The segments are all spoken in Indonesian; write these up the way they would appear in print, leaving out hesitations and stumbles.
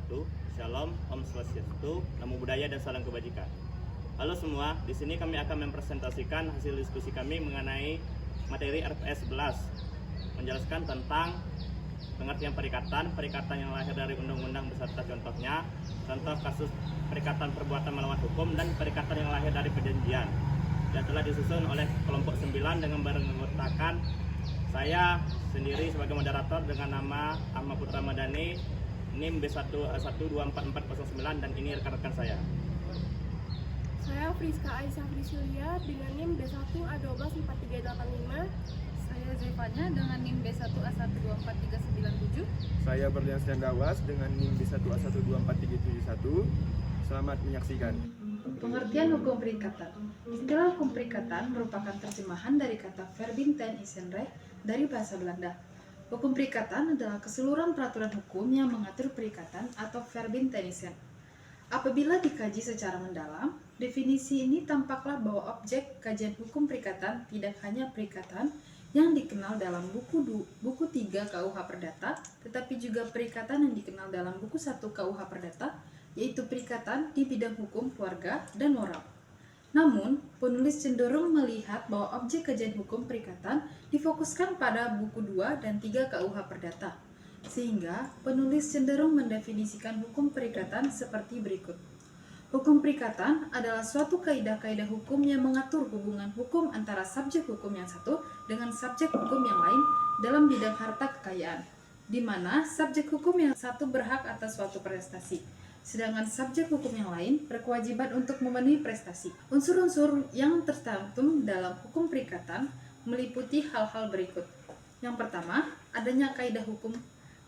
wabarakatuh. Shalom, Om Swastiastu, Namo Buddhaya dan salam kebajikan. Halo semua, di sini kami akan mempresentasikan hasil diskusi kami mengenai materi RPS 11, menjelaskan tentang pengertian perikatan yang lahir dari undang-undang beserta contohnya, contoh kasus perikatan perbuatan melawan hukum dan perikatan yang lahir dari perjanjian. Dan telah disusun oleh kelompok 9 dengan beranggotakan saya sendiri sebagai moderator dengan nama Ahmad Putra Madani, NIM B1124409, dan ini rekan-rekan saya. Saya Friska Aisyah Frisulia dengan NIM B1A124385. Saya Zevanya dengan NIM B1A1243997. Saya Berlian Syandawas dengan NIM B1A1243771. Selamat menyaksikan. Pengertian hukum perikatan. Istilah hukum perikatan merupakan terjemahan dari kata verbinten isenrecht dari bahasa Belanda. Hukum perikatan adalah keseluruhan peraturan hukum yang mengatur perikatan atau verbintenisen. Apabila dikaji secara mendalam, definisi ini tampaklah bahwa objek kajian hukum perikatan tidak hanya perikatan yang dikenal dalam buku 3 KUH Perdata, tetapi juga perikatan yang dikenal dalam buku 1 KUH Perdata, yaitu perikatan di bidang hukum, keluarga, dan moral. Namun, penulis cenderung melihat bahwa objek kajian hukum perikatan difokuskan pada buku 2 dan 3 KUH Perdata, sehingga penulis cenderung mendefinisikan hukum perikatan seperti berikut. Hukum perikatan adalah suatu kaidah-kaidah hukum yang mengatur hubungan hukum antara subjek hukum yang satu dengan subjek hukum yang lain dalam bidang harta kekayaan, di mana subjek hukum yang satu berhak atas suatu prestasi, sedangkan subjek hukum yang lain berkewajiban untuk memenuhi prestasi. Unsur-unsur yang tercantum dalam hukum perikatan meliputi hal-hal berikut. Yang pertama, adanya kaidah hukum.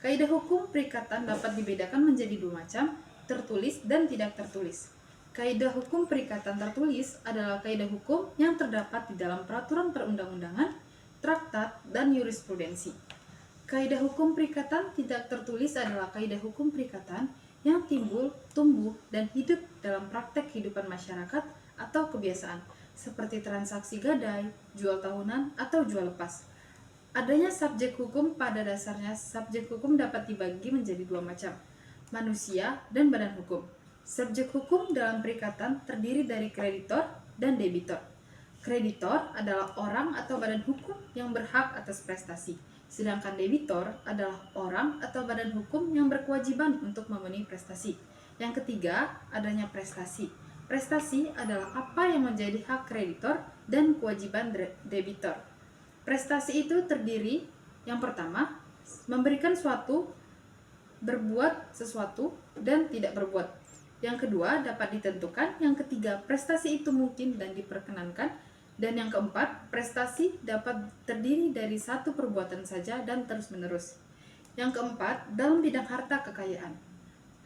Kaidah hukum perikatan dapat dibedakan menjadi dua macam, tertulis dan tidak tertulis. Kaidah hukum perikatan tertulis adalah kaidah hukum yang terdapat di dalam peraturan perundang-undangan, traktat, dan jurisprudensi. Kaidah hukum perikatan tidak tertulis adalah kaidah hukum perikatan yang timbul, tumbuh, dan hidup dalam praktek kehidupan masyarakat atau kebiasaan, seperti transaksi gadai, jual tahunan, atau jual lepas. Adanya subjek hukum pada dasarnya, subjek hukum dapat dibagi menjadi dua macam, manusia dan badan hukum. Subjek hukum dalam perikatan terdiri dari kreditor dan debitor. Kreditor adalah orang atau badan hukum yang berhak atas prestasi, sedangkan debitor adalah orang atau badan hukum yang berkewajiban untuk memenuhi prestasi. Yang ketiga, adanya prestasi. Prestasi adalah apa yang menjadi hak kreditor dan kewajiban debitor. Prestasi itu terdiri, yang pertama, memberikan suatu, berbuat sesuatu, dan tidak berbuat. Yang kedua, dapat ditentukan. Yang ketiga, prestasi itu mungkin dan diperkenankan. Dan yang keempat, prestasi dapat terdiri dari satu perbuatan saja dan terus-menerus. Yang keempat, dalam bidang harta kekayaan.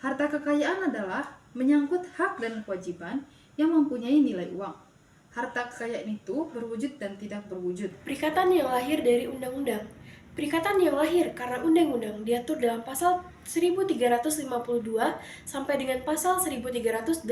Harta kekayaan adalah menyangkut hak dan kewajiban yang mempunyai nilai uang. Harta kekayaan itu berwujud dan tidak berwujud. Perikatan yang lahir dari undang-undang. Perikatan yang lahir karena undang-undang diatur dalam pasal 1352 sampai dengan pasal 1380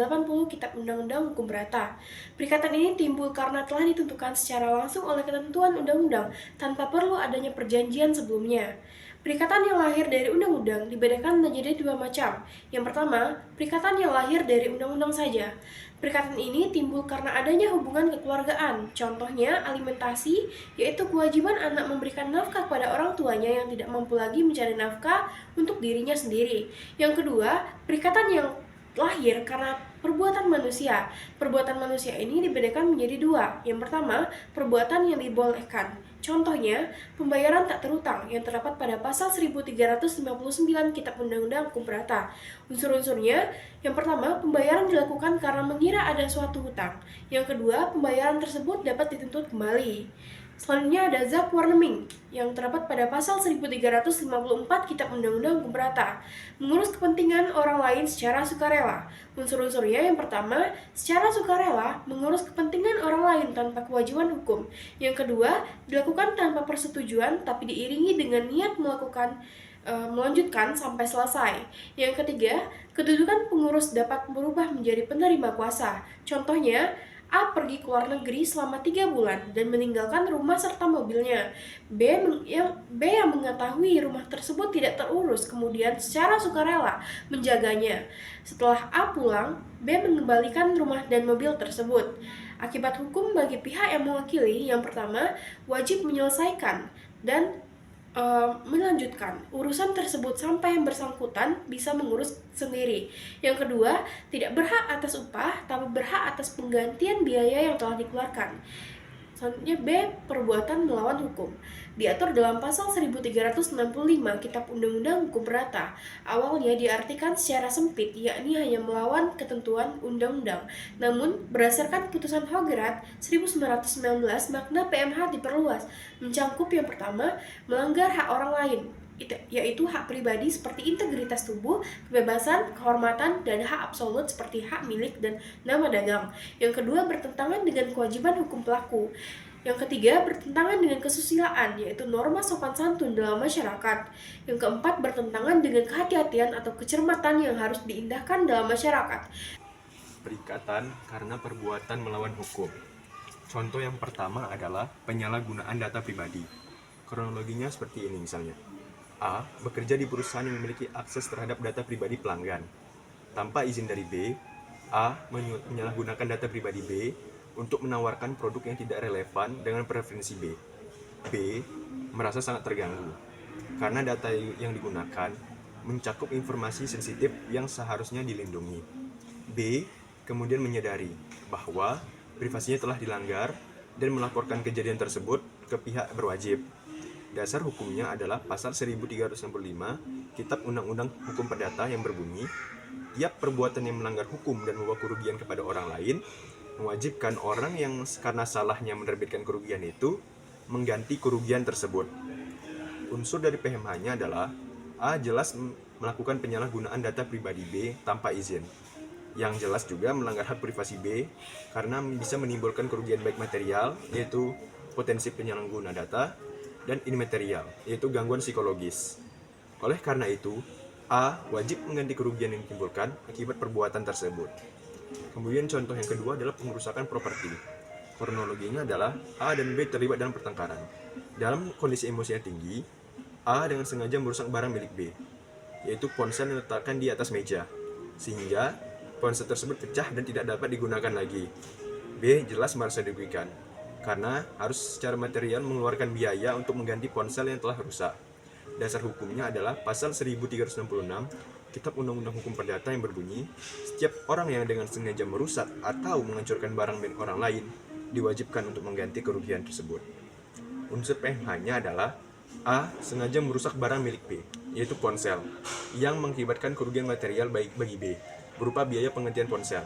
Kitab Undang-Undang Hukum Perdata. Perikatan ini timbul karena telah ditentukan secara langsung oleh ketentuan undang-undang tanpa perlu adanya perjanjian sebelumnya. Perikatan yang lahir dari undang-undang dibedakan menjadi dua macam. Yang pertama, perikatan yang lahir dari undang-undang saja. Perikatan ini timbul karena adanya hubungan kekeluargaan, contohnya alimentasi, yaitu kewajiban anak memberikan nafkah pada orang tuanya yang tidak mampu lagi mencari nafkah untuk dirinya sendiri. Yang kedua, perikatan yang lahir karena perbuatan manusia. Perbuatan manusia ini dibedakan menjadi dua. Yang pertama, perbuatan yang dibolehkan. Contohnya, pembayaran tak terutang yang terdapat pada pasal 1359 Kitab Undang-Undang Hukum Perdata. Unsur-unsurnya, yang pertama, pembayaran dilakukan karena mengira ada suatu hutang. Yang kedua, pembayaran tersebut dapat dituntut kembali. Selanjutnya ada zak warneming yang terdapat pada pasal 1354 Kitab Undang-Undang Hukum Perdata, mengurus kepentingan orang lain secara sukarela. Unsur-unsurnya yang pertama, secara sukarela mengurus kepentingan orang lain tanpa kewajiban hukum. Yang kedua, dilakukan tanpa persetujuan tapi diiringi dengan niat melanjutkan sampai selesai. Yang ketiga, kedudukan pengurus dapat berubah menjadi penerima kuasa. Contohnya, A pergi ke luar negeri selama 3 bulan dan meninggalkan rumah serta mobilnya. B yang mengetahui rumah tersebut tidak terurus kemudian secara sukarela menjaganya. Setelah A pulang, B mengembalikan rumah dan mobil tersebut. Akibat hukum bagi pihak yang mewakili, yang pertama, wajib menyelesaikan dan melanjutkan urusan tersebut sampai yang bersangkutan bisa mengurus sendiri. Yang kedua, tidak berhak atas upah, tapi berhak atas penggantian biaya yang telah dikeluarkan. Selanjutnya B. Perbuatan melawan hukum. Diatur dalam pasal 1365 Kitab Undang-Undang Hukum Perdata. Awalnya diartikan secara sempit, yakni hanya melawan ketentuan undang-undang. Namun, berdasarkan putusan Hoggerat 1919, makna PMH diperluas, mencangkup yang pertama, melanggar hak orang lain, yaitu hak pribadi seperti integritas tubuh, kebebasan, kehormatan, dan hak absolut seperti hak milik dan nama dagang. Yang kedua, bertentangan dengan kewajiban hukum pelaku. Yang ketiga, bertentangan dengan kesusilaan, yaitu norma sopan santun dalam masyarakat. Yang keempat, bertentangan dengan kehati-hatian atau kecermatan yang harus diindahkan dalam masyarakat. Perikatan karena perbuatan melawan hukum. Contoh yang pertama adalah penyalahgunaan data pribadi. Kronologinya seperti ini misalnya. A. Bekerja di perusahaan yang memiliki akses terhadap data pribadi pelanggan. Tanpa izin dari B, A. Menyalahgunakan data pribadi B untuk menawarkan produk yang tidak relevan dengan preferensi B. B. Merasa sangat terganggu karena data yang digunakan mencakup informasi sensitif yang seharusnya dilindungi. B. Kemudian menyadari bahwa privasinya telah dilanggar dan melaporkan kejadian tersebut ke pihak berwajib. Dasar hukumnya adalah pasal 1365 Kitab Undang-Undang Hukum Perdata yang berbunyi, tiap perbuatan yang melanggar hukum dan membawa kerugian kepada orang lain mewajibkan orang yang karena salahnya menerbitkan kerugian itu mengganti kerugian tersebut. Unsur dari PMH-nya adalah A. Jelas melakukan penyalahgunaan data pribadi B tanpa izin. Yang jelas juga melanggar hak privasi B karena bisa menimbulkan kerugian baik material, yaitu potensi penyalahguna data, dan imaterial, yaitu gangguan psikologis. Oleh karena itu, A. Wajib mengganti kerugian yang ditimbulkan akibat perbuatan tersebut. Kemudian contoh yang kedua adalah pengerusakan properti. Kronologinya adalah A dan B terlibat dalam pertengkaran. Dalam kondisi emosi yang tinggi, A dengan sengaja merusak barang milik B, yaitu ponsel yang diletakkan di atas meja, sehingga ponsel tersebut pecah dan tidak dapat digunakan lagi. B jelas merasa dirugikan, karena harus secara material mengeluarkan biaya untuk mengganti ponsel yang telah rusak. Dasar hukumnya adalah pasal 1366 Kitab Undang-Undang Hukum Perdata yang berbunyi, setiap orang yang dengan sengaja merusak atau menghancurkan barang milik orang lain diwajibkan untuk mengganti kerugian tersebut. Unsur PMH-nya adalah A. Sengaja merusak barang milik B, yaitu ponsel, yang mengakibatkan kerugian material baik bagi B, berupa biaya penggantian ponsel.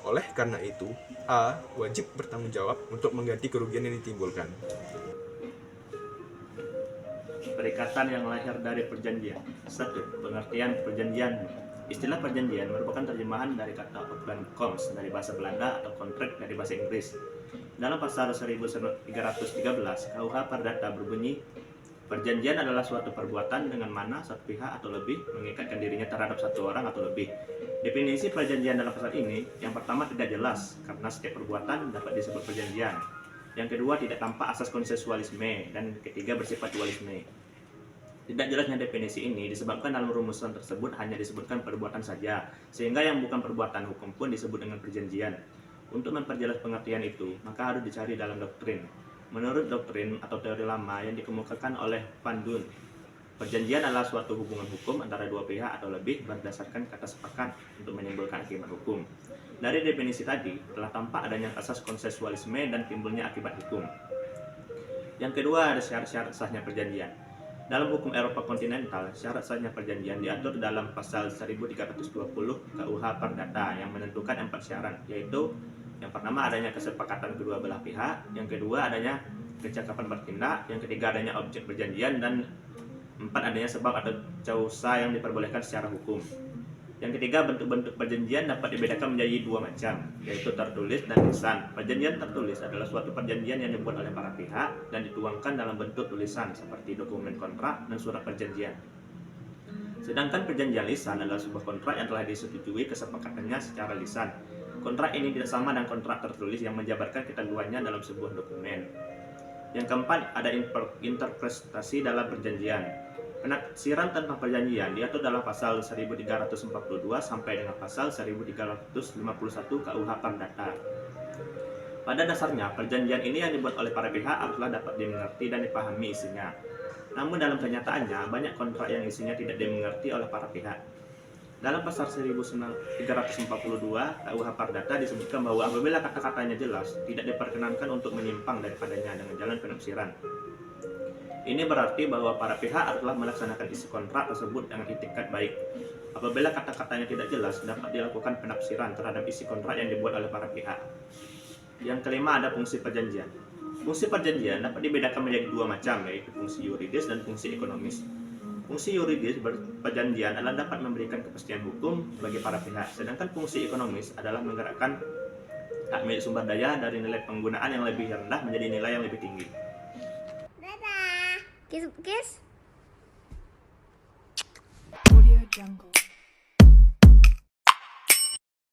Oleh karena itu, A. Wajib bertanggung jawab untuk mengganti kerugian yang ditimbulkan. Perikatan yang lahir dari perjanjian. 1. Pengertian perjanjian. Istilah perjanjian merupakan terjemahan dari kata overeenkomst dari bahasa Belanda atau kontrak dari bahasa Inggris. Dalam pasal 1313 KUH Perdata berbunyi, perjanjian adalah suatu perbuatan dengan mana satu pihak atau lebih mengikatkan dirinya terhadap satu orang atau lebih. Definisi perjanjian dalam pasal ini, yang pertama tidak jelas karena setiap perbuatan dapat disebut perjanjian. Yang kedua tidak tampak asas konsensualisme, dan ketiga bersifat dualisme. Tidak jelasnya definisi ini disebabkan dalam rumusan tersebut hanya disebutkan perbuatan saja, sehingga yang bukan perbuatan hukum pun disebut dengan perjanjian. Untuk memperjelas pengertian itu, maka harus dicari dalam doktrin. Menurut doktrin atau teori lama yang dikemukakan oleh Van Dun, perjanjian adalah suatu hubungan hukum antara dua pihak atau lebih berdasarkan kata sepakat untuk menimbulkan akibat hukum. Dari definisi tadi, telah tampak adanya asas konsensualisme dan timbulnya akibat hukum. Yang kedua, ada syarat-syarat sahnya perjanjian. Dalam hukum Eropa kontinental, syarat sahnya perjanjian diatur dalam pasal 1320 KUH Perdata yang menentukan 4 syarat, yaitu yang pertama adanya kesepakatan kedua belah pihak, yang kedua adanya kecakapan bertindak, yang ketiga adanya objek perjanjian, dan 4 adanya sebab atau causa yang diperbolehkan secara hukum. Yang ketiga, bentuk-bentuk perjanjian dapat dibedakan menjadi 2 macam, yaitu tertulis dan lisan. Perjanjian tertulis adalah suatu perjanjian yang dibuat oleh para pihak dan dituangkan dalam bentuk tulisan seperti dokumen kontrak dan surat perjanjian. Sedangkan perjanjian lisan adalah sebuah kontrak yang telah disetujui kesepakatannya secara lisan. Kontrak ini tidak sama dengan kontrak tertulis yang menjabarkan ketentuannya dalam sebuah dokumen. Yang keempat, ada interpretasi dalam perjanjian. Penafsiran tentang perjanjian diatur dalam pasal 1342 sampai dengan pasal 1351 KUH Perdata. Pada dasarnya, perjanjian ini yang dibuat oleh para pihak haruslah dapat dimengerti dan dipahami isinya. Namun dalam kenyataannya, banyak kontrak yang isinya tidak dimengerti oleh para pihak. Dalam pasal 1342 KUH Perdata disebutkan bahwa apabila kata-katanya jelas, tidak diperkenankan untuk menyimpang daripadanya dengan jalan penafsiran. Ini berarti bahwa para pihak haruslah melaksanakan isi kontrak tersebut dengan itikat baik. Apabila kata-katanya tidak jelas, dapat dilakukan penafsiran terhadap isi kontrak yang dibuat oleh para pihak. Yang kelima, ada fungsi perjanjian. Fungsi perjanjian dapat dibedakan menjadi dua macam, yaitu fungsi yuridis dan fungsi ekonomis. Fungsi yuridis perjanjian adalah dapat memberikan kepastian hukum bagi para pihak, sedangkan fungsi ekonomis adalah menggerakkan hak milik sumber daya dari nilai penggunaan yang lebih rendah menjadi nilai yang lebih tinggi. Dadah. Kiss. Audio Jungle.